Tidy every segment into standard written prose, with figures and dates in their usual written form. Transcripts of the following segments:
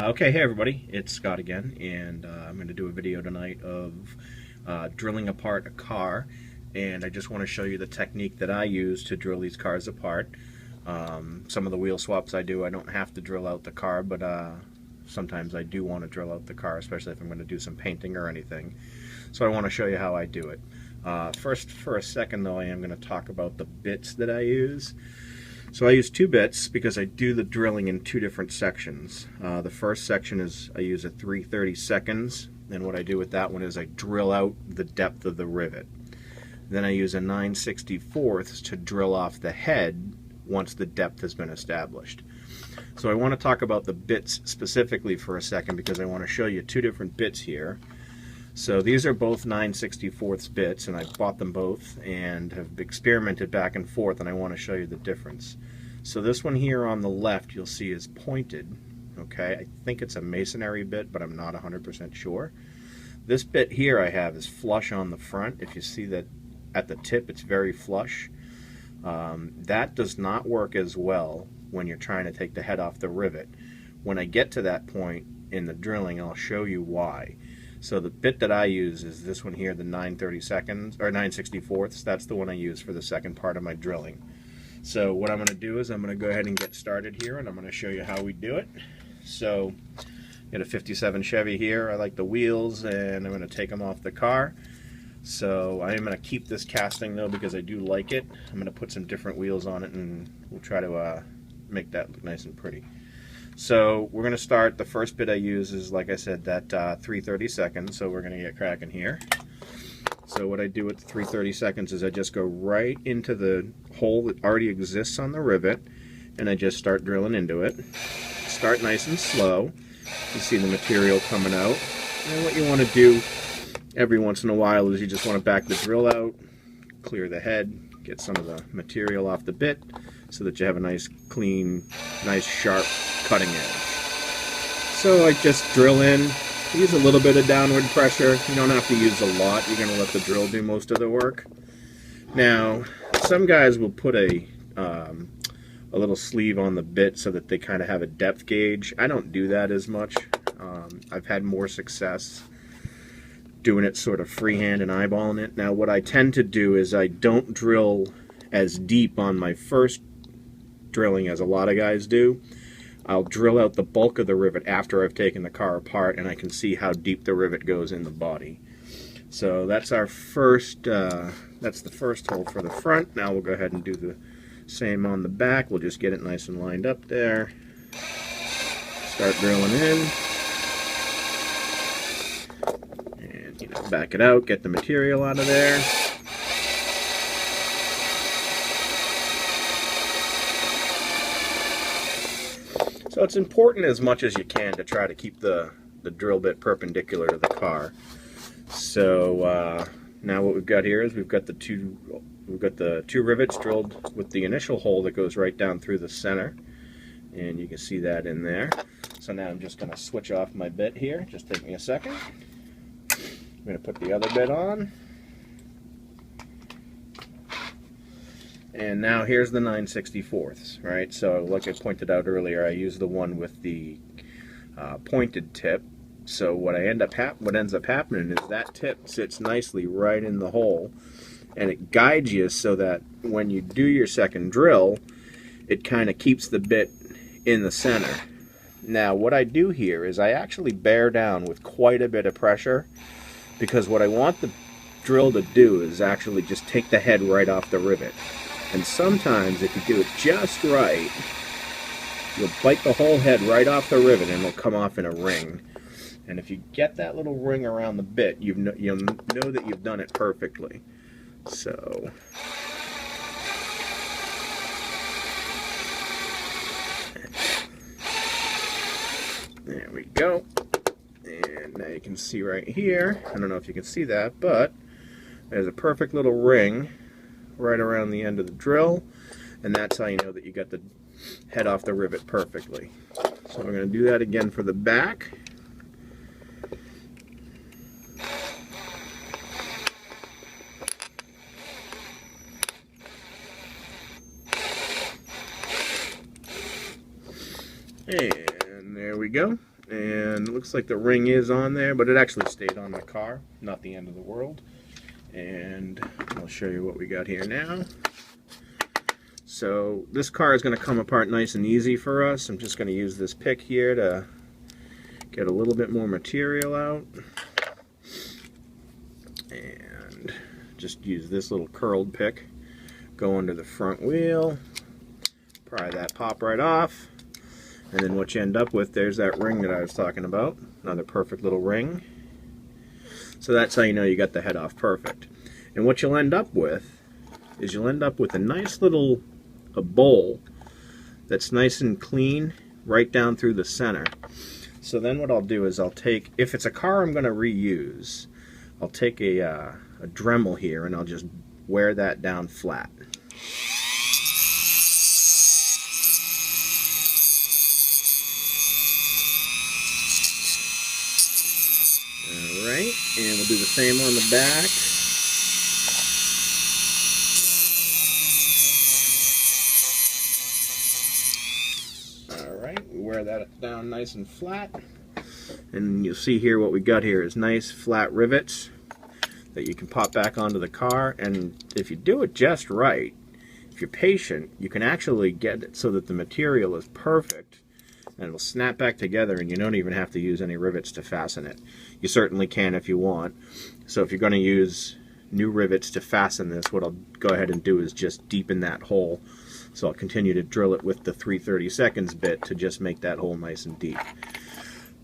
Okay, hey everybody, it's Scott again, and I'm going to do a video tonight of drilling apart a car, and I just want to show you the technique that I use to drill these cars apart. Some of the wheel swaps I do, I don't have to drill out the car, but sometimes I do want to drill out the car, especially if I'm going to do some painting or anything. So I want to show you how I do it. First, for a second though, I am going to talk about the bits that I use. So I use two bits because I do the drilling in two different sections. The first section is I use a 3/32, and what I do with that one is I drill out the depth of the rivet. Then I use a 9/64 to drill off the head once the depth has been established. So I want to talk about the bits specifically for a second because I want to show you two different bits here. So these are both 9/64 bits, and I bought them both and have experimented back and forth, and I want to show you the difference. So this one here on the left you'll see is pointed. Okay, I think it's a masonry bit, but I'm not 100% sure. This bit here I have is flush on the front. If you see that at the tip it's very flush. That does not work as well when you're trying to take the head off the rivet. When I get to that point in the drilling, I'll show you why. So the bit that I use is this one here, the 9/32 or 9/64. That's the one I use for the second part of my drilling. So what I'm going to do is I'm going to go ahead and get started here, and I'm going to show you how we do it. So got a 57 Chevy here. I like the wheels, and I'm going to take them off the car. So I am going to keep this casting though because I do like it. I'm going to put some different wheels on it, and we'll try to make that look nice and pretty. So we're going to start. The first bit I use is, like I said, that 3/32. So we're going to get cracking here. So what I do with the 3/32 is I just go right into the hole that already exists on the rivet, and I just start drilling into it. Start nice and slow. You see the material coming out. And what you want to do every once in a while is you just want to back the drill out, clear the head, get some of the material off the bit so that you have a nice clean, nice sharp cutting edge. So I just drill in. Use a little bit of downward pressure. You don't have to use a lot. You're going to let the drill do most of the work. Now, some guys will put a little sleeve on the bit so that they kind of have a depth gauge. I don't do that as much. I've had more success doing it sort of freehand and eyeballing it. Now, what I tend to do is I don't drill as deep on my first drilling as a lot of guys do. I'll drill out the bulk of the rivet after I've taken the car apart, and I can see how deep the rivet goes in the body. So that's our first, that's the first hole for the front. Now we'll go ahead and do the same on the back. We'll just get it nice and lined up there. Start drilling in. And, back it out, get the material out of there. So it's important as much as you can to try to keep the drill bit perpendicular to the car. So now what we've got here is we've got the two rivets drilled with the initial hole that goes right down through the center, and you can see that in there. So now I'm just going to switch off my bit here. Just take me a second. I'm going to put the other bit on. And now here's the 9/64, right? So like I pointed out earlier, I use the one with the pointed tip. So what ends up happening is that tip sits nicely right in the hole, and it guides you so that when you do your second drill, it kind of keeps the bit in the center. Now what I do here is I actually bear down with quite a bit of pressure, because what I want the drill to do is actually just take the head right off the rivet. And sometimes, if you do it just right, you'll bite the whole head right off the rivet and it'll come off in a ring. And if you get that little ring around the bit, you'll know that you've done it perfectly. So, there we go. And now you can see right here, I don't know if you can see that, but there's a perfect little ring right around the end of the drill, and that's how you know that you got the head off the rivet perfectly. So we're going to do that again for the back. And there we go. And it looks like the ring is on there, but it actually stayed on my car. Not the end of the world. And I'll show you what we got here now. So this car is going to come apart nice and easy for us. I'm just going to use this pick here to get a little bit more material out. And just use this little curled pick. Go under the front wheel. Pry that pop right off. And then what you end up with, there's that ring that I was talking about. Another perfect little ring. So that's how you know you got the head off perfect. And what you'll end up with is you'll end up with a nice little bowl that's nice and clean right down through the center. So then what I'll do is I'll take, if it's a car I'm going to reuse, I'll take a Dremel here and I'll just wear that down flat. Alright, and we'll do the same on the back. Alright, we wear that down nice and flat. And you'll see here what we got here is nice flat rivets that you can pop back onto the car. And if you do it just right, if you're patient, you can actually get it so that the material is perfect and it'll snap back together and you don't even have to use any rivets to fasten it. You certainly can if you want. So if you're going to use new rivets to fasten this, what I'll go ahead and do is just deepen that hole. So I'll continue to drill it with the 3/32 bit to just make that hole nice and deep.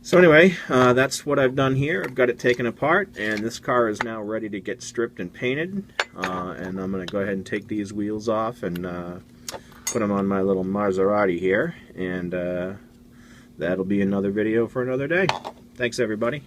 So anyway, that's what I've done here. I've got it taken apart, and this car is now ready to get stripped and painted. And I'm going to go ahead and take these wheels off and put them on my little Maserati here. And that'll be another video for another day. Thanks, everybody.